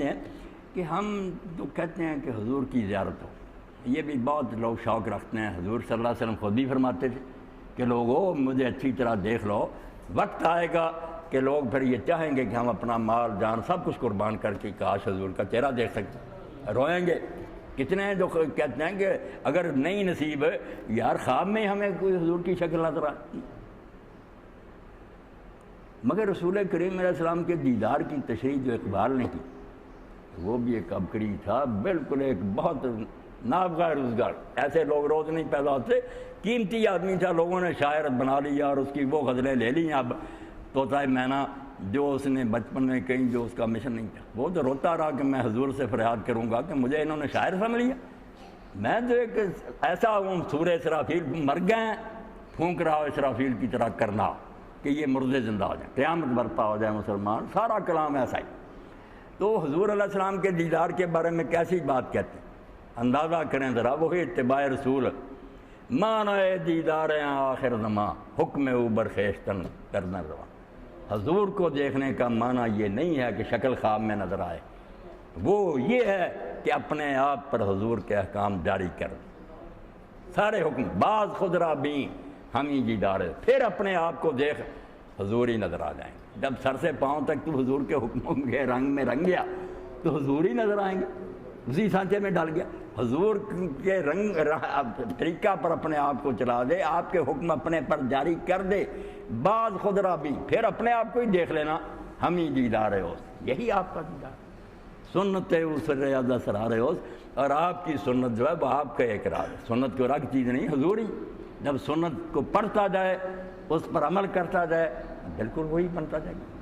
ہیں کہ ہم تو کہتے ہیں کہ حضور کی زیارت ہو، یہ بھی بہت لوگ شوق رکھتے ہیں۔ حضور صلی اللہ علیہ وسلم خود بھی فرماتے تھے کہ لوگوں مجھے اچھی طرح دیکھ لو، وقت آئے گا کہ لوگ پھر یہ چاہیں گے کہ ہم اپنا مال جان سب کچھ قربان کر کے کاش حضور کا چہرہ دیکھ سکتے، روئیں گے۔ کتنے ہیں جو کہتے ہیں کہ اگر نہیں نصیب یار خواب میں ہمیں کوئی حضور کی شکل نظر آتی، مگر رسول کریم علیہ السلام کے دیدار کی تشریح جو اقبال نے کی وہ بھی ایک عبقری تھا، بالکل ایک بہت نابغہ روزگار۔ ایسے لوگ روز نہیں پیدا ہوتے، قیمتی آدمی تھا، لوگوں نے شاعر بنا لیا اور اس کی وہ غزلیں لے لی۔ اب طوطا مینا جو اس نے بچپن میں کہیں جو اس کا مشن نہیں تھا، وہ تو روتا رہا کہ میں حضور سے فریاد کروں گا کہ مجھے انہوں نے شاعر سمجھ لیا، میں تو ایک ایسا ہوں سورہ اسرافیل مر گئے ہیں، پھونک رہا ہو اسرافیل کی طرح کرنا کہ یہ مردے زندہ ہو جائیں، قیامت برپا ہو جائے مسلمان، سارا کلام ایسا ہی۔ تو حضور علیہ السلام کے دیدار کے بارے میں کیسی بات کہتے ہیں، اندازہ کریں ذرا، وہی اتباع رسول، معنی دیدار آخر زمان، حکم اوبر خیشتن کرنا رواں۔ حضور کو دیکھنے کا معنی یہ نہیں ہے کہ شکل خواب میں نظر آئے، وہ یہ ہے کہ اپنے آپ پر حضور کے احکام جاری کر سارے حکم، بعض خود را بھی ہم ہی دیدار ہے، پھر اپنے آپ کو دیکھ حضور ہی نظر آ جائیں گے۔ جب سر سے پاؤں تک تو حضور کے حکموں کے رنگ میں رنگ گیا تو حضور ہی نظر آئیں گے، اسی سانچے میں ڈال گیا۔ حضور کے رنگ طریقہ پر اپنے آپ کو چلا دے، آپ کے حکم اپنے پر جاری کر دے، بعض خود را بھی، پھر اپنے آپ کو ہی دیکھ لینا، ہم ہی دیدار ہے، یہی آپ کا دیدار، سنت اسر ریاض اسرار ہے، اور آپ کی سنت جو ہے وہ آپ کا اقرار ہے۔ سنت کو الگ چیز نہیں، حضور ہی جب سنت کو پڑھتا جائے، اس پر عمل کرتا جائے، بالکل وہی بنتا جائے گا۔